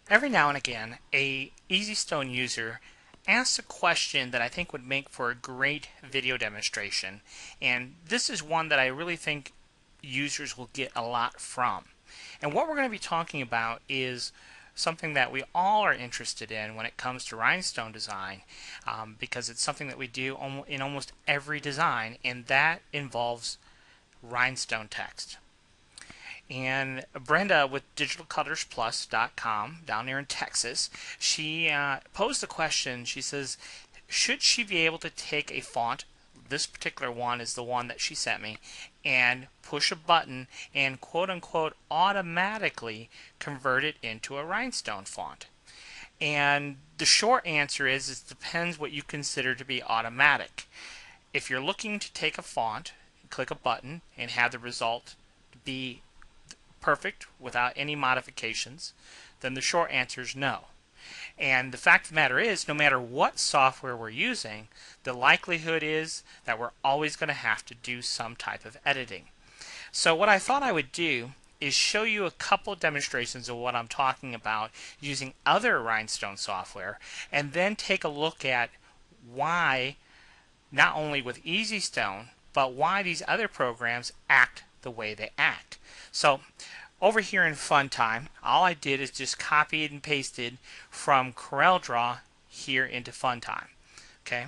Every now and again, a EasyStone user asks a question that I think would make for a great video demonstration, and this is one that I really think users will get a lot from. And what we're going to be talking about is something that we all are interested in when it comes to rhinestone design, because it's something that we do in almost every design, and that involves rhinestone text. And Brenda with digitalcolorsplus.com down there in Texas, she posed the question. She says, should she be able to take a font, this particular one is the one that she sent me, and push a button and quote unquote automatically convert it into a rhinestone font? And the short answer is it depends what you consider to be automatic. If you're looking to take a font, click a button, and have the result be perfect without any modifications, then the short answer is no. And the fact of the matter is, no matter what software we're using, the likelihood is that we're always going to have to do some type of editing. So what I thought I would do is show you a couple of demonstrations of what I'm talking about using other Rhinestone software, and then take a look at why, not only with EasyStone, but why these other programs act the way they act. So over here in FunTime, all I did is just copied and pasted from CorelDRAW here into FunTime. Okay,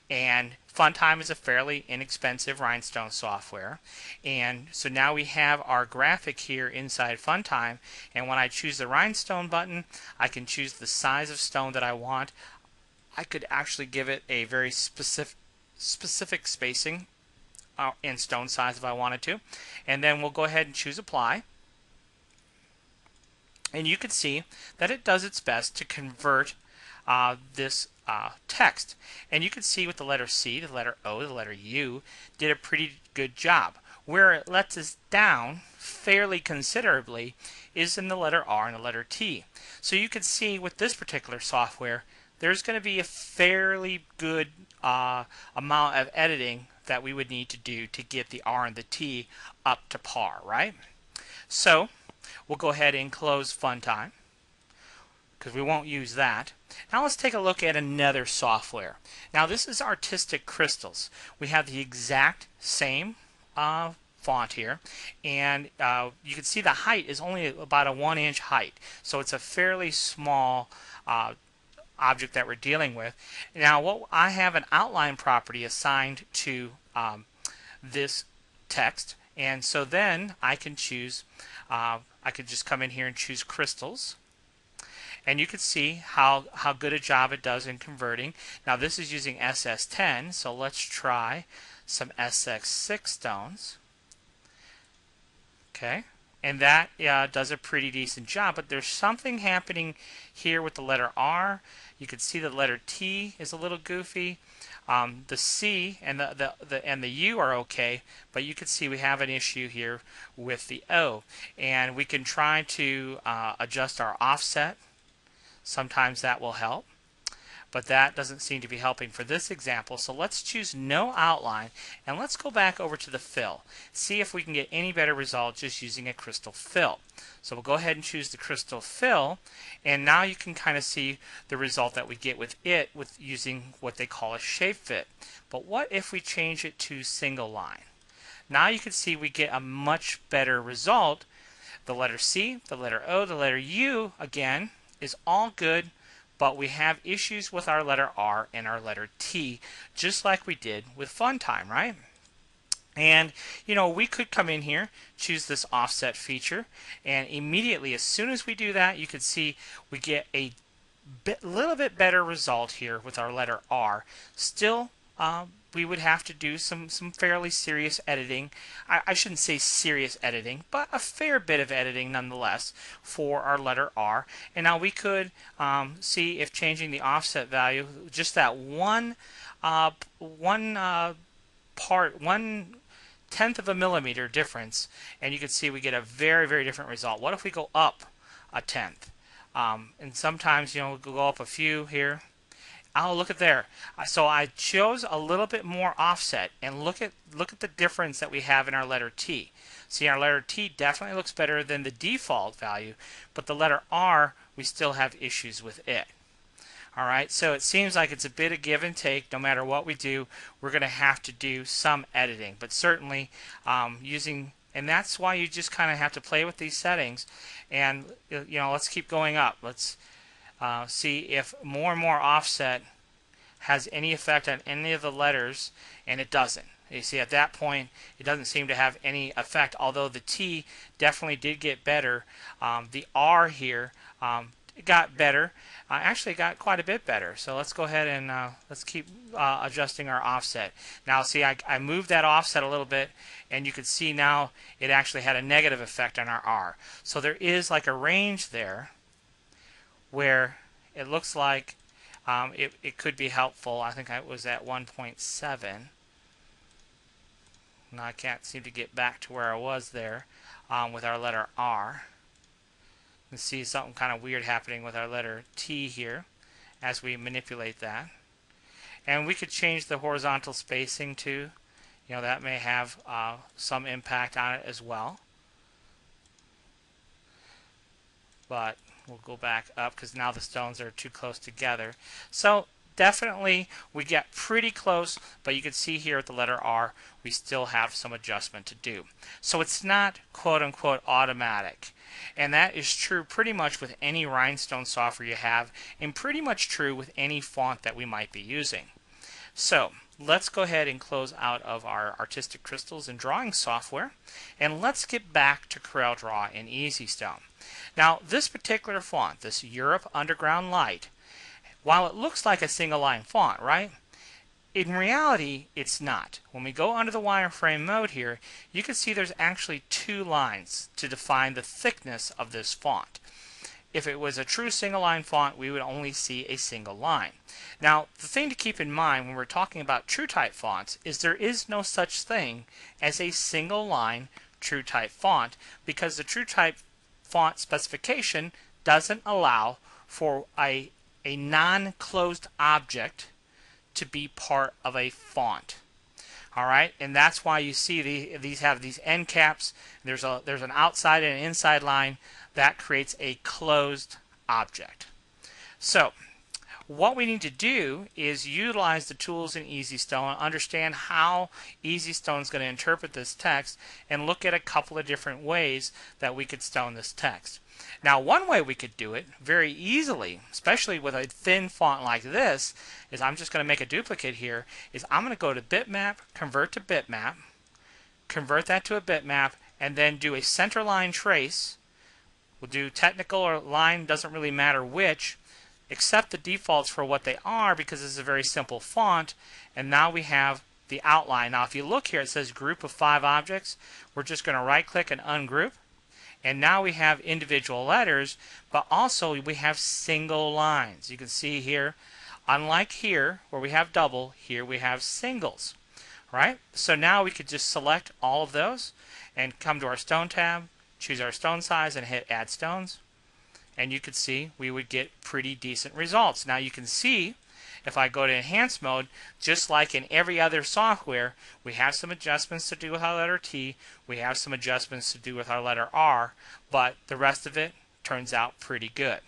and FunTime is a fairly inexpensive Rhinestone software, and so now we have our graphic here inside FunTime. And when I choose the Rhinestone button, I can choose the size of stone that I want. I could actually give it a very specific spacing and stone size if I wanted to, and then we'll go ahead and choose Apply. And you can see that it does its best to convert this text. And you can see with the letter C, the letter O, the letter U did a pretty good job. Where it lets us down fairly considerably is in the letter R and the letter T. So you can see with this particular software, there's going to be a fairly good amount of editing that we would need to do to get the R and the T up to par, right? So we'll go ahead and close FunTime because we won't use that. Now let's take a look at another software. Now this is Artistic Crystals. We have the exact same font here, and you can see the height is only about a 1-inch height, so it's a fairly small object that we're dealing with. Now what I have an outline property assigned to this text, and so then I can choose I could just come in here and choose crystals, and you can see how good a job it does in converting. Now this is using SS10, so let's try some SX6 stones. Okay, and that does a pretty decent job, but there's something happening here with the letter R. You can see the letter T is a little goofy. The C and the U are okay, but you can see we have an issue here with the O, and we can try to adjust our offset. Sometimes that will help, but that doesn't seem to be helping for this example. So let's choose no outline, and let's go back over to the fill. See if we can get any better result just using a crystal fill. So we'll go ahead and choose the crystal fill, and now you can kind of see the result that we get with it with using what they call a shape fit. But what if we change it to single line? Now you can see we get a much better result. The letter C, the letter O, the letter U again is all good, but we have issues with our letter R and our letter T, just like we did with FunTime, right? And you know, we could come in here, choose this offset feature, and immediately as soon as we do that, you can see we get a little bit better result here with our letter R. Still, we would have to do some fairly serious editing. I shouldn't say serious editing, but a fair bit of editing nonetheless for our letter R. And now we could see if changing the offset value, just that one tenth of a millimeter difference, and you can see we get a very different result. What if we go up a tenth? And sometimes, you know, we'll go up a few here. Oh, look at there. So I chose a little bit more offset, and look at the difference that we have in our letter T. See, our letter T definitely looks better than the default value, but the letter R, we still have issues with it. All right, so it seems like it's a bit of give and take. No matter what we do, we're going to have to do some editing, but certainly and that's why you just kind of have to play with these settings. And let's keep going up. Let's see if more and more offset has any effect on any of the letters, and it doesn't. You see, at that point, it doesn't seem to have any effect, although the T definitely did get better. The R here it got better. Actually got quite a bit better. So let's go ahead and let's keep adjusting our offset. Now see, I moved that offset a little bit, and you can see now it actually had a negative effect on our R. So there is like a range there where it looks like it could be helpful. I think I was at 1.7. Now I can't seem to get back to where I was there with our letter R. You can see something kind of weird happening with our letter T here as we manipulate that. And we could change the horizontal spacing too. That may have some impact on it as well. But we'll go back up because now the stones are too close together. So definitely we get pretty close, but you can see here at the letter R we still have some adjustment to do. So it's not quote-unquote automatic. And that is true pretty much with any Rhinestone software you have, and pretty much true with any font that we might be using. So let's go ahead and close out of our artistic crystals and drawing software, and let's get back to CorelDRAW and EasyStone. Now this particular font, this Europe Underground Light, while it looks like a single line font, right? In reality, it's not. When we go under the wireframe mode here, you can see there's actually 2 lines to define the thickness of this font. If it was a true single line font, we would only see a single line. Now, the thing to keep in mind when we're talking about true type fonts is there is no such thing as a single line true type font, because the true type font specification doesn't allow for a non-closed object to be part of a font. All right, and that's why you see these have these end caps. There's an outside and an inside line that creates a closed object. So what we need to do is utilize the tools in EasyStone, understand how EasyStone is going to interpret this text, and look at a couple of different ways that we could stone this text. Now, one way we could do it very easily, especially with a thin font like this, is I'm just going to make a duplicate here, is I'm going to go to bitmap, convert to bitmap, convert that to a bitmap, and then do a center line trace. We'll do technical or line, doesn't really matter which, accept the defaults for what they are because this is a very simple font, and now we have the outline. Now if you look here, it says group of 5 objects. We're just going to right click and ungroup, and now we have individual letters, but also we have single lines. You can see here, unlike here where we have double, here we have singles, right? So now we could just select all of those and come to our stone tab, choose our stone size, and hit add stones. And you could see we would get pretty decent results. Now you can see if I go to enhance mode, just like in every other software, we have some adjustments to do with our letter T, we have some adjustments to do with our letter R, but the rest of it turns out pretty good.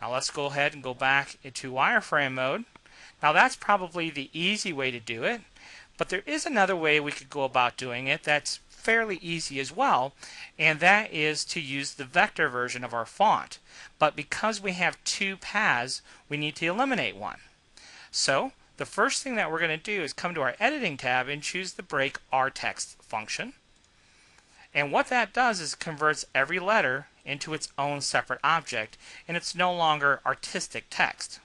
Now let's go ahead and go back into wireframe mode. Now that's probably the easy way to do it, but there is another way we could go about doing it that's fairly easy as well, and that is to use the vector version of our font. But because we have 2 paths, we need to eliminate one. So the first thing that we're going to do is come to our editing tab and choose the break rtext function. And what that does is converts every letter into its own separate object, and it's no longer artistic text.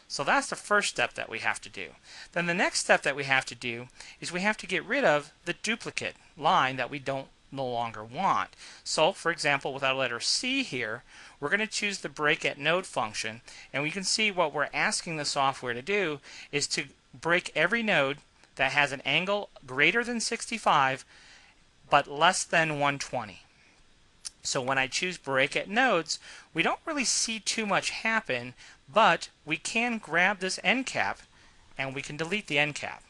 So that's the first step that we have to do. Then the next step that we have to do is we have to get rid of the duplicate line that we don't no longer want. So for example, with our letter C here, we're going to choose the break at node function, and we can see what we're asking the software to do is to break every node that has an angle greater than 65 but less than 120. So when I choose break at nodes, we don't really see too much happen, but we can grab this end cap and we can delete the end cap.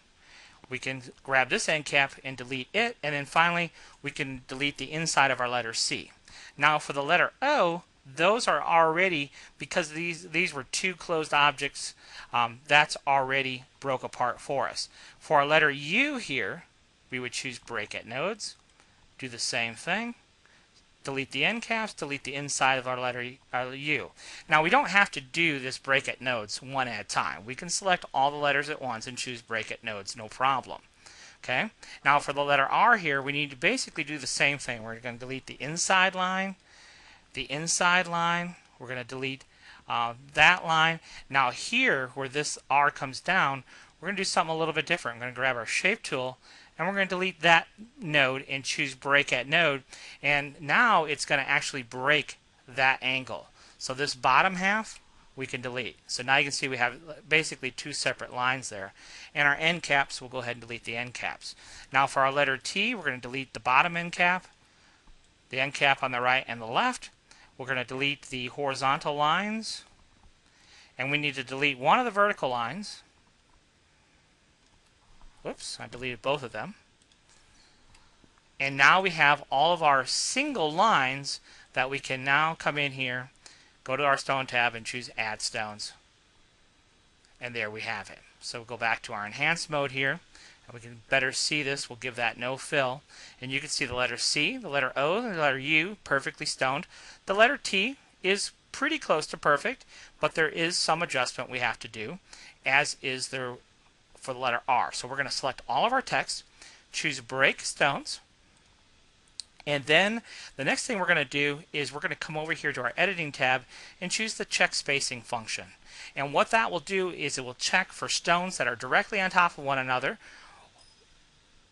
we can grab this end cap and delete it, and then finally we can delete the inside of our letter C. Now for the letter O, those are already, because these were two closed objects, that's already broke apart for us. For our letter U here, we would choose break at nodes, do the same thing, delete the end caps, delete the inside of our letter U. Now we don't have to do this break at nodes one at a time. We can select all the letters at once and choose break at nodes, no problem. Okay. Now for the letter R here, we need to basically do the same thing. We're going to delete the inside line, we're going to delete that line. Now here, where this R comes down, we're going to do something a little bit different. I'm going to grab our shape tool, and we're going to delete that node and choose break at node, and now it's going to actually break that angle. So this bottom half we can delete. So now you can see we have basically two separate lines there. And our end caps, we'll go ahead and delete the end caps. Now for our letter T, we're going to delete the bottom end cap, the end cap on the right and the left. We're going to delete the horizontal lines, and we need to delete one of the vertical lines. Whoops, I deleted both of them. And now we have all of our single lines that we can now come in here, go to our stone tab and choose add stones. And there we have it. So we'll go back to our enhanced mode here, and we can better see this. We'll give that no fill. And you can see the letter C, the letter O, and the letter U perfectly stoned. The letter T is pretty close to perfect, but there is some adjustment we have to do, as is there for the letter R. So we're going to select all of our text, choose break stones, and then the next thing we're going to do is we're going to come over here to our editing tab and choose the check spacing function. And what that will do is it will check for stones that are directly on top of one another,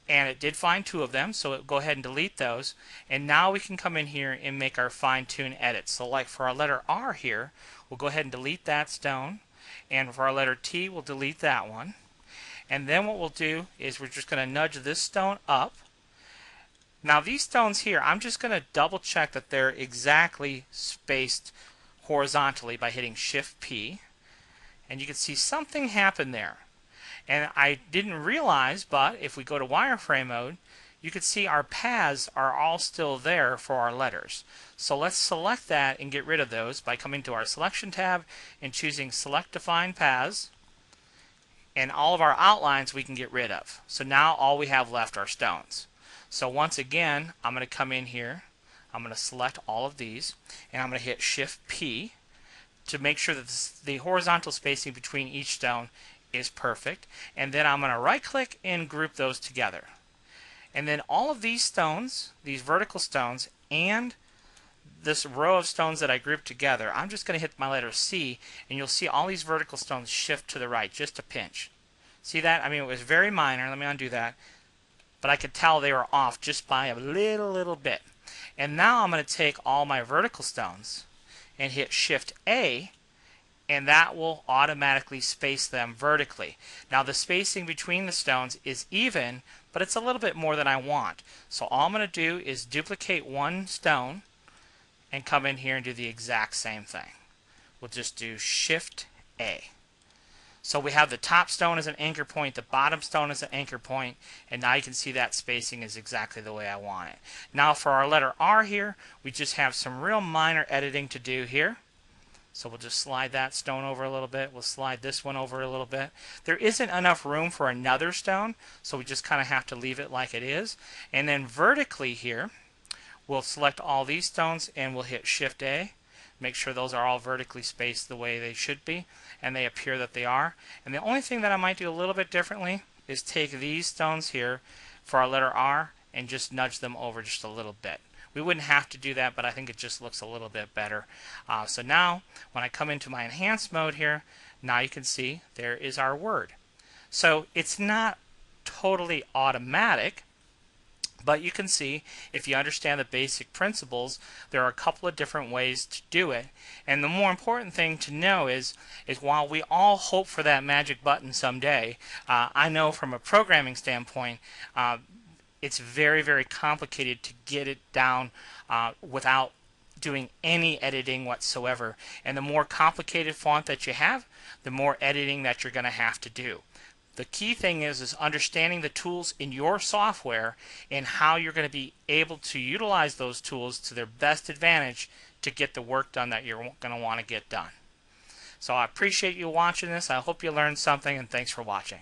and it did find two of them, so it'll go ahead and delete those. And now we can come in here and make our fine-tune edits. So like for our letter R here, we'll go ahead and delete that stone, and for our letter T, we'll delete that one. And then what we'll do is we're just going to nudge this stone up. Now these stones here, I'm just going to double check that they're exactly spaced horizontally by hitting Shift P. And you can see something happened there. And I didn't realize, but if we go to wireframe mode, you can see our paths are all still there for our letters. So let's select that and get rid of those by coming to our selection tab and choosing select define paths. And all of our outlines we can get rid of. So now all we have left are stones. So once again, I'm going to come in here, I'm going to select all of these, and I'm going to hit Shift P to make sure that the horizontal spacing between each stone is perfect. And then I'm going to right click and group those together. And then all of these stones, these vertical stones, and this row of stones that I grouped together, I'm just going to hit my letter C, and you'll see all these vertical stones shift to the right, just a pinch. See that? I mean, it was very minor. Let me undo that. But I could tell they were off just by a little bit. And now I'm going to take all my vertical stones and hit Shift A, and that will automatically space them vertically. Now the spacing between the stones is even, but it's a little bit more than I want. So all I'm going to do is duplicate one stone and come in here and do the exact same thing. We'll just do Shift A. So we have the top stone as an anchor point, the bottom stone as an anchor point, and now you can see that spacing is exactly the way I want it. Now for our letter R here, we just have some real minor editing to do here. So we'll just slide that stone over a little bit. We'll slide this one over a little bit. There isn't enough room for another stone, so we just kind of have to leave it like it is. And then vertically here, we'll select all these stones and we'll hit Shift A. Make sure those are all vertically spaced the way they should be, and they appear that they are. And the only thing that I might do a little bit differently is take these stones here for our letter R and just nudge them over just a little bit. We wouldn't have to do that, but I think it just looks a little bit better. So now, when I come into my enhanced mode here, now you can see there is our word. So it's not totally automatic, but you can see, if you understand the basic principles, there are a couple of different ways to do it. And the more important thing to know is while we all hope for that magic button someday, I know from a programming standpoint, it's very complicated to get it down without doing any editing whatsoever. And the more complicated font that you have, the more editing that you're going to have to do. The key thing is understanding the tools in your software and how you're going to be able to utilize those tools to their best advantage to get the work done that you're going to want to get done. So I appreciate you watching this. I hope you learned something, and thanks for watching.